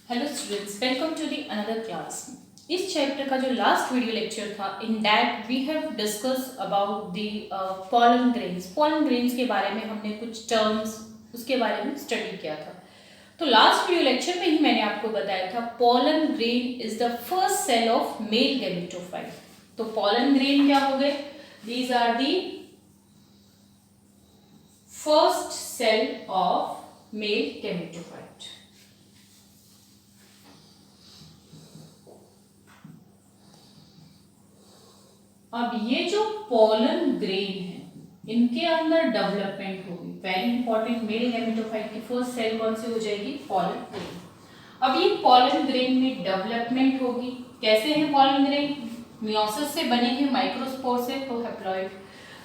Hello students, welcome to the another class. इस chapter का जो लास्ट वीडियो लेक्चर था, in that we have discuss about the pollen grains. Pollen grains के बारे में हमने कुछ टर्म्स उसके बारे में स्टडी किया था। तो लास्ट वीडियो लेक्चर में ही मैंने आपको बताया था pollen grain is the first cell of male gametophyte. तो पॉलन ग्रेन क्या हो गए? These are the first cell of male gametophyte. अब ये जो पॉलन ग्रेन है, इनके अंदर डेवलपमेंट होगी। वेरी इंपॉर्टेंट, मेल गैमेटोफाइट की फर्स्ट सेल कौन सी हो जाएगी? Pollen grain. अब ये पॉलन ग्रेन में डेवलपमेंट होगी। कैसे है पॉलन ग्रेन? मियोसिस से बने हैं, माइक्रोस्पोर से, तो हैप्लॉइड।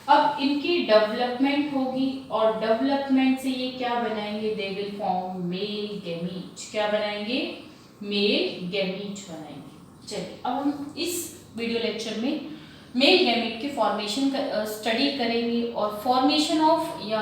अब इनकी डेवलपमेंट होगी और डेवलपमेंट से ये क्या बनाएंगे? They will form male gamete. क्या बनाएंगे? मेल गैमीट बनाएंगे। चलिए, अब हम इस वीडियो लेक्चर में मेल गैमीट के फॉर्मेशन का स्टडी करेंगे और फॉर्मेशन ऑफ या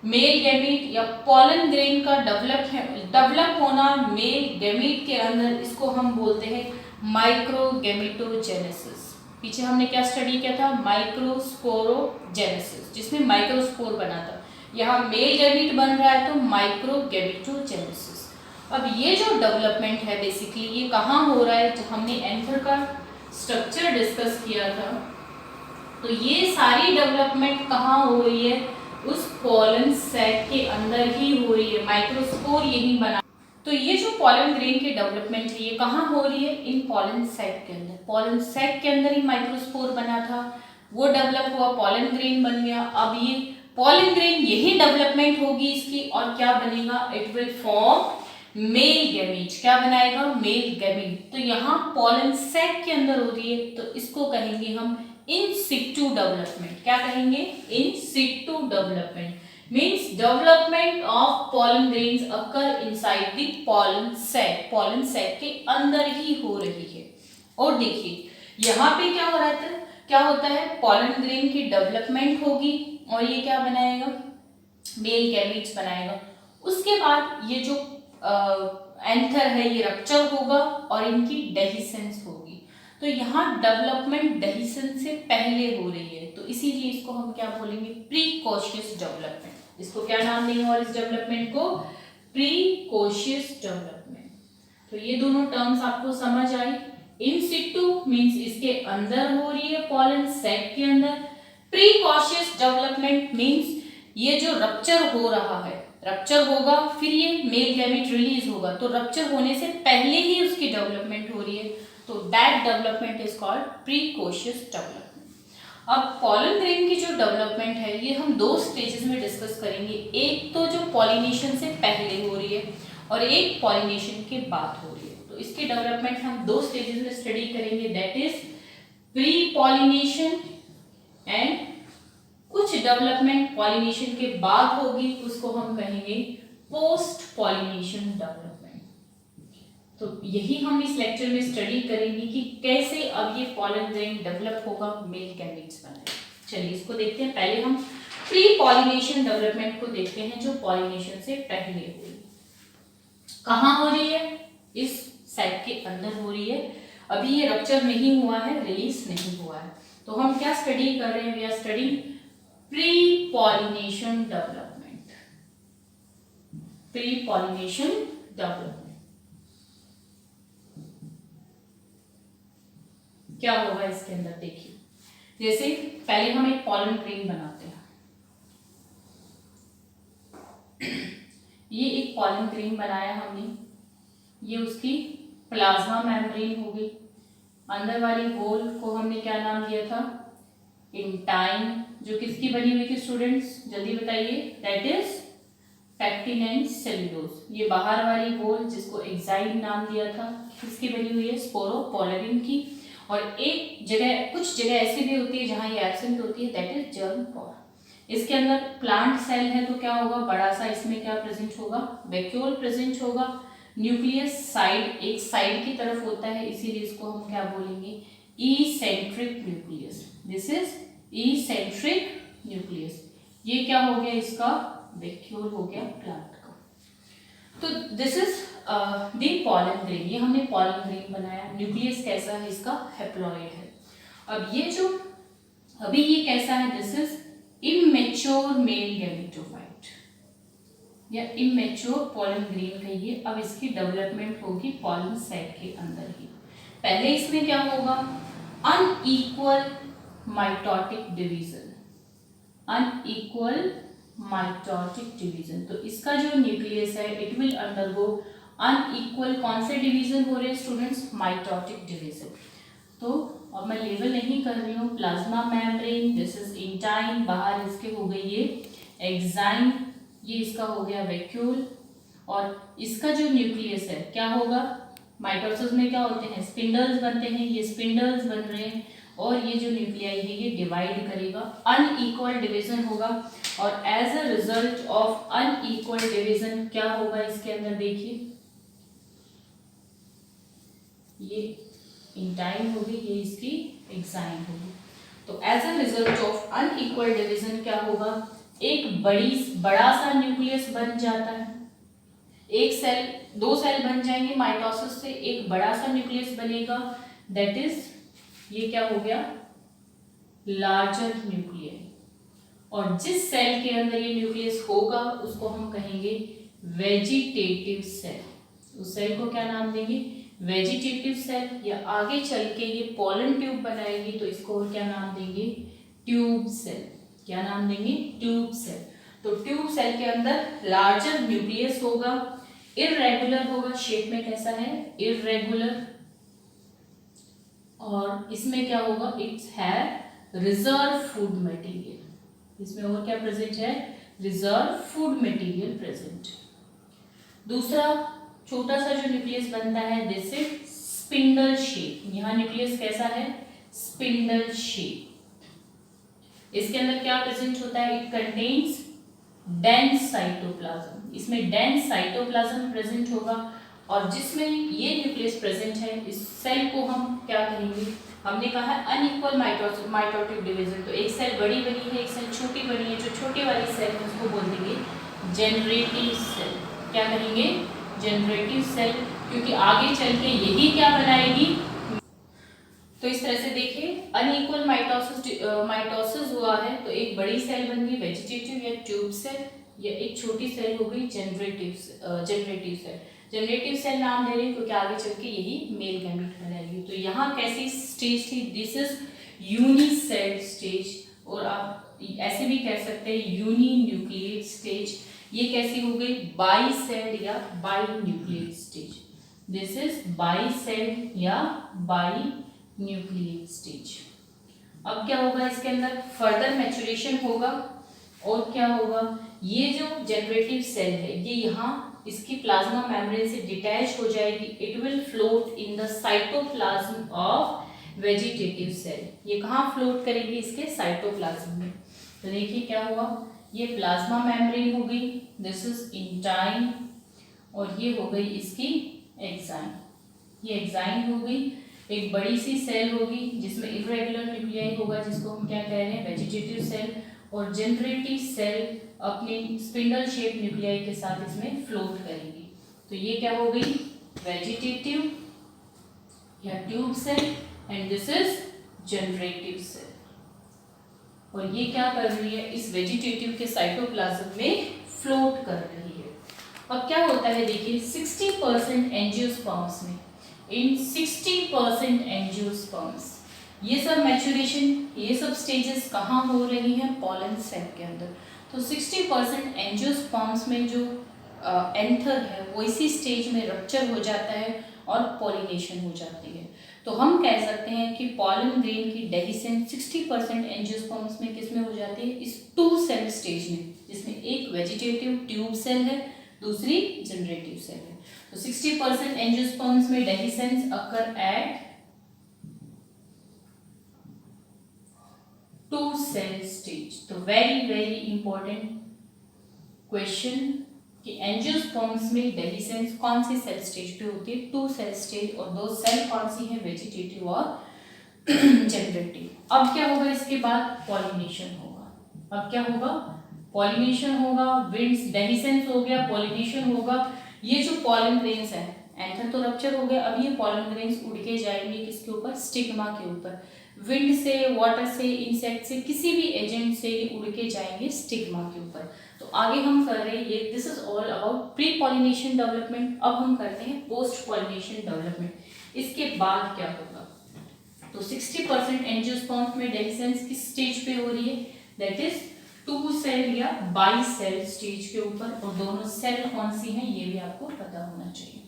मेल गैमीट या पॉलन ग्रेन का डेवलप होना मेल गैमीट के अंदर, इसको हम बोलते हैं माइक्रोगैमेटोजेनेसिस। पीछे हमने क्या स्टडी किया था? माइक्रोस्पोरोजेनेसिस, जिसमें माइक्रोस्पोर बना था। यहाँ मेल गैमीट बन रहा है तो माइक्रोगैमेटोजेनेसिस। अब ये जो डेवलपमेंट है बेसिकली ये कहाँ हो रहा है? जब हमने एंथर का स्ट्रक्चर डिस्कस किया था, तो ये सारी डेवलपमेंट कहाँ हो रही है? उस पॉलन सैक के अंदर ही हो रही है। माइक्रोस्पोर यही बना। तो ये जो पॉलन ग्रेन की डेवलपमेंट है ये कहाँ हो रही है? इन पॉलन सैक के अंदर। पॉलन सैक के अंदर ही माइक्रोस्पोर बना था, वो डेवलप हुआ, पॉलन ग्रेन बन गया। अब ये पॉलन ग्रेन यही डेवलपमेंट होगी इसकी, और क्या बनेगा? It will form male gamete. क्या बनाएगा? Male gamete. तो यहाँ पॉलन सैक के अंदर हो रही है, तो इसको कहेंगे हम इन सिटू डेवलपमेंट। क्या कहेंगे? In situ development means development of pollen grains occur inside the pollen sac. Pollen sac के अंदर ही हो रही है। और देखिए यहाँ पे क्या हो रहा था? क्या होता है? पॉलन ग्रेन की डेवलपमेंट होगी और ये क्या बनाएगा? मेल गैमीट्स बनाएगा। उसके बाद ये जो एंथर है ये रप्चर होगा और इनकी डेहिसेंस होगी। तो यहाँ डेवलपमेंट डेहिसेंस से पहले हो रही है, तो इसीलिए इसको हम क्या बोलेंगे? Precocious development. इसको क्या नाम देंगे? और इस डेवलपमेंट को प्रीकॉशियस डेवलपमेंट। तो ये दोनों टर्म्स आपको समझ आई। इन सिटू मीन्स इसके अंदर हो रही है, पॉलन सैक के अंदर। प्रीकॉशियस डेवलपमेंट मीन्स ये जो रप्चर हो रहा है, रप्चर होगा फिर ये मेल गैमीट रिलीज होगा, तो रप्चर होने से पहले ही उसकी डेवलपमेंट हो रही है, तो that development is called precocious development. अब पॉलन ग्रेन की जो डेवलपमेंट है ये हम दो स्टेजेस में डिस्कस करेंगे। एक तो जो पॉलिनेशन से पहले हो रही है और एक पॉलिनेशन के बाद हो रही है। तो इसकी डेवलपमेंट हम दो स्टेजेस में स्टडी करेंगे, that is pre pollination and कुछ डेवलपमेंट पॉलिनेशन के बाद होगी, उसको हम कहेंगे पोस्ट पॉलिनेशन डेवलपमेंट। तो यही हम इस लेक्चर में स्टडी करेंगे कि कैसे अब ये पॉलन ग्रेन डेवलप होगा, मेल गैमीट्स बनाएगा। चलिए इसको देखते हैं। पहले हम प्री पॉलिनेशन डेवलपमेंट को देखते हैं, जो पॉलिनेशन से पहले हुई। कहाँ हो रही है? इस सैक के अंदर हो रही है। अभी ये रप्चर नहीं हुआ है, रिलीज नहीं हुआ है। तो हम क्या स्टडी कर रहे हैं? We are studying pre-pollination development। pre-pollination development क्या होगा इसके अंदर? देखिए, जैसे पहले हम एक पॉलन ग्रेन बनाते हैं। ये एक पॉलन ग्रेन बनाया हमने, ये उसकी प्लाज्मा मेम्ब्रेन हो गई। अंदर वाली होल को हमने क्या नाम दिया था? इंटाइन। जो किसकी बनी हुई थी स्टूडेंट्स? जल्दी बताइए। That is pectin and cellulose. ये बाहर वाली होल जिसको एक्साइन नाम दिया था, किसकी बनी हुई है? स्पोरोपोलेरिन की। और एक जगह, कुछ जगह ऐसी भी होती है जहां ये एब्सेंट होती है, दैट इज जर्म पोर। इसके अंदर प्लांट सेल है तो क्या होगा? बड़ा सा इसमें क्या प्रेजेंट होगा? वैक्यूल प्रेजेंट होगा। न्यूक्लियस साइड, एक साइड की तरफ होता है, इसीलिए इसको हम क्या बोलेंगे? Eccentric nucleus. This is eccentric nucleus. ये क्या हो गया? इसका वैक्यूल हो गया प्लांट का। तो this is the pollen grain, ये हमने पॉलन ग्रेन बनाया। न्यूक्लियस कैसा है इसका? हैप्लॉइड है। अब ये जो अभी ये कैसा है? This is immature male gametophyte या इमेच्योर पॉलन ग्रेन कहिए। अब इसकी डेवलपमेंट होगी पॉलन सैक के अंदर ही। पहले इसमें क्या होगा? Unequal mitotic division, unequal mitotic division. तो इसका जो न्यूक्लियस है इट विल अंडरगो अनइक्वल, कौन से डिवीजन हो रहे हैं स्टूडेंट्स? Mitotic division. तो अब मैं लेवल नहीं कर रही हूँ। Plasma membrane, this is intine, बाहर इसके हो गई ये एक्साइन, ये इसका हो गया वैक्यूल, और इसका जो न्यूक्लियस है क्या होगा? माइटोसिस में क्या होते हैं? स्पिंडल्स बनते हैं, ये स्पिंडल्स बन रहे हैं, और ये जो न्यूक्लियाई है ये डिवाइड करेगा, अनइक्वल डिवीजन होगा, और as a result of unequal division क्या होगा इसके अंदर? देखिए ये इंटाइन होगी, ये इसकी एक्साइन होगी। तो as a result of unequal division क्या होगा? एक बड़ा सा न्यूक्लियस बन जाता है, एक सेल, दो सेल बन जाएंगे माइटोसिस से, एक बड़ा सा न्यूक्लियस बनेगा, दैट इज ये क्या हो गया? Larger nucleus. और जिस सेल के अंदर ये न्यूक्लियस होगा उसको हम कहेंगे वेजिटेटिव सेल। उस सेल को क्या नाम देंगे? Vegetative cell. या आगे चल के ये पोलन ट्यूब बनाएगी तो इसको और क्या नाम देंगे? Tube cell. क्या नाम देंगे? Tube cell. तो ट्यूब सेल के अंदर लार्जर न्यूक्लियस होगा, इररेगुलर होगा, शेप में कैसा है? इररेगुलर। और इसमें क्या होगा? इट्स है रिजर्व फूड मटेरियल। इसमें और क्या प्रेजेंट है? Reserve food material present. दूसरा छोटा सा जो न्यूक्लियस बनता है दिस इज स्पिंडल शेप। यहाँ न्यूक्लियस कैसा है? Spindle shape. इसके अंदर क्या प्रेजेंट होता है? It contains dense cytoplasm. इसमें डेंस साइटोप्लाज्म प्रेजेंट होगा, और जिसमें ये न्यूक्लियस प्रेजेंट है इस सेल को हम क्या कहेंगे? हमने कहा है अनइक्वल माइटोटिक डिवीजन। तो एक सेल बड़ी बनी है, एक सेल छोटी बनी है, जो छोटी वाली सेल है उसको बोल देंगे जनरेटिव सेल। क्या कहेंगे? जनरेटिव सेल, क्योंकि आगे चल के यही क्या बनाएगी? तो इस तरह से देखिए अनइक्वल माइटोसिस हुआ है तो एक बड़ी सेल बन गई वेजिटेटिव या ट्यूब सेल, या एक छोटी सेल हो गई जनरेटिव सेल। जनरेटिव सेल नाम दे रहे हैं क्योंकि आगे चल के यही मेल गैमेट बनाएगी। तो यहाँ कैसी स्टेज थी? दिस इज यूनिसेल स्टेज, और आप ऐसे भी कह सकते हैं यूनी न्यूक्लियेट स्टेज। ये कैसी हो गई? बाई सेल या binucleate stage. This is bi cell या बाई न्यूक्लियेट स्टेज। अब क्या होगा इसके अंदर? फर्दर मैच्योरेशन होगा, और क्या होगा? ये जो जनरेटिव सेल है ये यहाँ इसकी प्लाज्मा मेम्ब्रेन से डिटैच हो जाएगी। It will float in the cytoplasm of vegetative cell. ये कहाँ फ्लोट करेगी? इसके साइटोप्लाज्म में। तो देखिए क्या हुआ? ये प्लाज्मा मेम्ब्रेन हो गई, दिस इज इंटाइन, और ये हो गई इसकी एक्साइन। ये एक्साइन हो गई। एक बड़ी सी सेल होगी जिसमें इरेगुलर न्यूक्लियाई होगा, जिसको हम क्या कह रहे हैं? Vegetative cell. और जनरेटिव सेल अपनी स्पिंडल शेप न्यूक्लियाई के साथ इसमें फ्लोट करेगी। तो ये क्या हो गई? वेजिटेटिव या tube cell, and this is generative cell. और ये क्या कर रही है? इस वेजिटेटिव के साइटोप्लाज्म में फ्लोट कर रही है। अब क्या होता है देखिए 60% एंजियोस्पर्म्स में, इन 60% एंजियोस्पर्म्स ये सब मैच्योरेशन, ये सब स्टेजेस कहाँ हो रही हैं? पोलन सेल के अंदर। तो 60% एंजियोस्पर्म्स में जो एंथर है वो इसी स्टेज में रप्चर हो जाता है और पॉलिनेशन हो जाती है। तो हम कह सकते हैं कि पॉलन ग्रेन की डेहिसेंस 60% एंजियोस्पर्म्स में किस में हो जाती है? इस 2 सेल स्टेज में, जिसमें एक वेजिटेटिव ट्यूब सेल है, दूसरी जनरेटिव सेल है। तो 60% एंजियोस्पर्म्स में dehiscence occur at 2 cell stage. तो वेरी इंपॉर्टेंट क्वेश्चन कि एंजियोस्पर्म्स में डेहिसेंस कौन सी सेल स्टेज पे होती है? 2 सेल स्टेज। और 2 सेल कौन सी है? वेजिटेटिव और जनरेटिव। अब क्या होगा इसके बाद? पॉलिनेशन होगा। अब क्या होगा? पॉलिनेशन होगा। विंड्स डेहिसेंस हो गया, पॉलिनेशन होगा। ये जो पॉलन ग्रेन्स है, एंथर तो रप्चर हो गया, अब ये पॉलन ग्रेन्स उड़ के जाएंगे किसके ऊपर, स्टिग्मा के ऊपर। विंड से, वाटर से, इंसेक्ट से, किसी भी एजेंट से ये उड़ के जाएंगे स्टिग्मा के ऊपर। तो आगे हम कर रहे हैं ये, this is all about pre pollination development. अब हम करते हैं पोस्ट पॉलिनेशन डेवलपमेंट। इसके बाद क्या होगा, तो 60% एंजियोस्पर्म्स में डेhiscence किस स्टेज पे हो रही है, दैट इज 2 सेल या बाई सेल स्टेज के ऊपर, और दोनों सेल कौन सी हैं ये भी आपको पता होना चाहिए।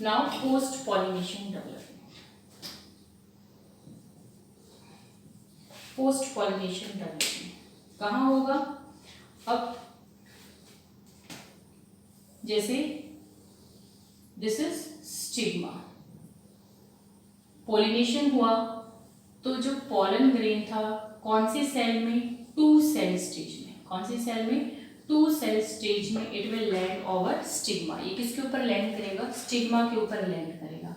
Now post pollination development. Post pollination development कहाँ होगा, अब जैसे दिस इज स्टिग्मा, पॉलिनेशन हुआ तो जो पॉलन ग्रेन था कौन सी सेल में, 2 सेल स्टेज में, कौन सी सेल में, 2 सेल स्टेज में it will land over stigma. ये किसके ऊपर लैंड करेगा, स्टिग्मा के ऊपर लैंड करेगा।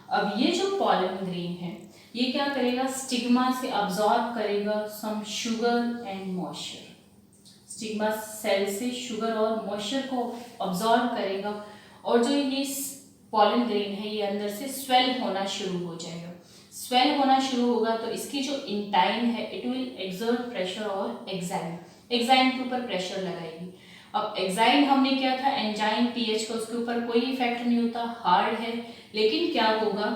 अब ये जो पॉलन ग्रेन है ये क्या करेगा, स्टिग्मा से अब्सॉर्ब करेगा some sugar and moisture, stigma cell से शुगर और मॉइस्चर को अब्सॉर्ब करेगा, और जो ये पॉलन ग्रेन है ये अंदर से स्वेल होना शुरू हो जाएगा। स्वेल होना शुरू होगा तो इसकी जो इंटाइन है इट विल एक्सर्ट प्रेशर और एग्जाइन, एग्जाइन के ऊपर प्रेशर लगाएगी। अब एग्जाइन हमने क्या था, एंजाइन पीएच का उसके ऊपर कोई इफेक्ट नहीं होता, हार्ड है, लेकिन क्या होगा,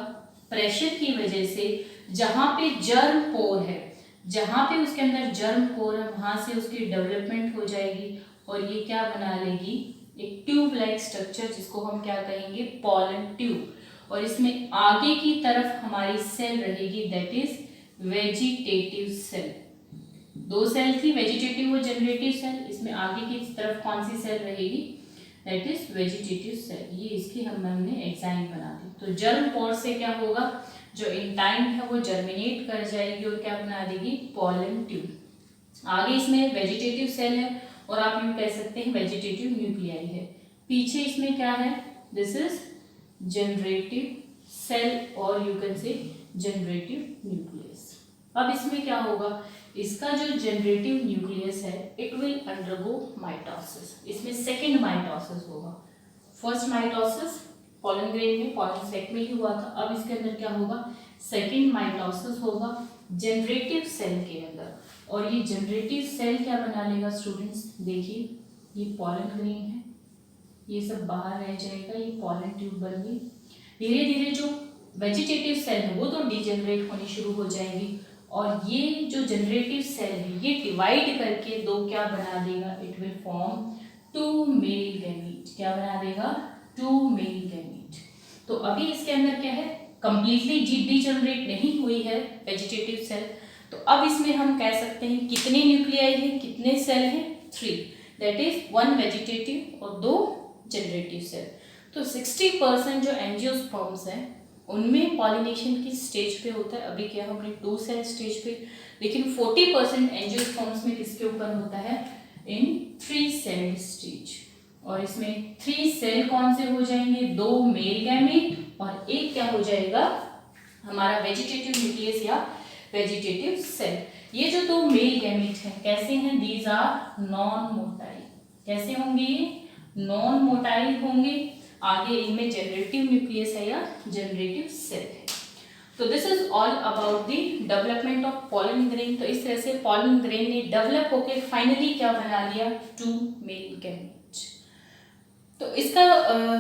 प्रेशर की वजह से जहाँ पे जर्म पोर है, जहाँ पे उसके अंदर जर्म पोर है वहाँ से उसकी डेवलपमेंट हो जाएगी, और ये क्या बना लेगी, एक ट्यूब लाइक स्ट्रक्चर जिसको हम क्या कहेंगे, पॉलन ट्यूब। और इसमें आगे की तरफ हमारी सेल रहेगी that is vegetative cell. 2 cell थी, वेजिटेटिव और जनरेटिव सेल, इसमें आगे की तरफ कौन सी सेल रहेगी, दैट इज वेजिटेटिव सेल। ये इसकी हमने एग्जाइन बना दी। तो जर्म पोर से क्या होगा, जो इंटाइन है वो जर्मिनेट कर जाएगी और क्या बना देगी, पॉलन ट्यूब। आगे इसमें वेजिटेटिव सेल है और आप यूँ कह सकते हैं वेजिटेटिव न्यूक्लियाई है। पीछे इसमें क्या है, दिस इज जनरेटिव सेल और you can say generative nucleus. अब इसमें क्या होगा, इसका जो जनरेटिव न्यूक्लियस है इट विल अंडरगो माइटोसिस। इसमें सेकेंड माइटोसिस होगा। फर्स्ट माइटोसिस पॉलन ग्रेन में, पॉलन सेक में ही हुआ था। अब इसके अंदर क्या होगा, सेकेंड माइटोसिस होगा जनरेटिव सेल के अंदर। और ये जनरेटिव सेल क्या बना लेगा स्टूडेंट्स, देखिए ये पॉलन ग्रेन है, ये सब बाहर रह जाएगा, ये पॉलन ट्यूब बन गई। धीरे धीरे जो वेजिटेटिव सेल है वो तो डिजेनरेट होनी शुरू हो जाएगी, और ये जो जनरेटिव सेल है ये डिवाइड करके 2 क्या बना देगा, it will form 2 male gamete. क्या बना देगा, 2 मेल गैमीट। तो अभी इसके अंदर क्या है, कंप्लीटली डिजेनरेट नहीं हुई है वेजिटेटिव सेल। तो अब इसमें हम कह सकते हैं कितने न्यूक्लियाई है, कितने सेल हैं, 3, दैट इज 1 वेजिटेटिव और 2 जनरेटिव सेल। तो 60% जो एंजियोस्पर्म्स हैं उनमें पॉलिनेशन की स्टेज पे होता है। अभी क्या हमने 2 सेल स्टेज पे, लेकिन 40% एंजियोस्पर्म्स में किसके ऊपर होता है, इन 3 सेल स्टेज। और इसमें 3 सेल कौन से हो जाएंगे, 2 मेल गैमीट और एक क्या हो जाएगा हमारा वेजिटेटिव न्यूक्लियस या वेजिटेटिव सेल। ये जो 2 मेल गैमीट हैं कैसे हैं, दीज आर नॉन मोटाइल। कैसे होंगे ये, नॉन मोटाइल होंगे। आगे इनमें जनरेटिव न्यूक्लियस है या जनरेटिव सेल है। तो this is all about the development of pollen grain. तो इस तरह से पॉलन ग्रेन ने डेवलप होकर फाइनली क्या बना लिया, 2 मेल गैमीट। तो इसका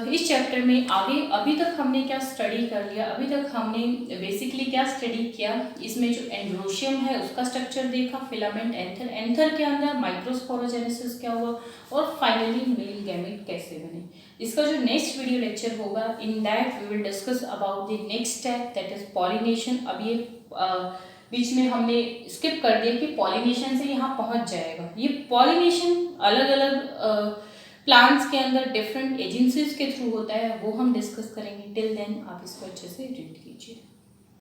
इस चैप्टर में आगे अभी तक हमने क्या स्टडी कर लिया, अभी तक हमने बेसिकली क्या स्टडी किया, इसमें जो एंड्रोशियम है उसका स्ट्रक्चर देखा, फिलामेंट एंथर, एंथर के अंदर माइक्रोस्पोरोजेनेसिस क्या हुआ, और फाइनली मेल गैमीट कैसे बने। इसका जो नेक्स्ट वीडियो लेक्चर होगा, in that we will discuss about the next step that is pollination. अब ये बीच में हमने स्किप कर दिया कि पॉलिनेशन से यहाँ पहुँच जाएगा। ये पॉलिनेशन अलग अलग प्लांट्स के अंदर डिफरेंट एजेंसीज के थ्रू होता है, वो हम डिस्कस करेंगे। टिल देन आप इसको अच्छे से रीड कीजिए।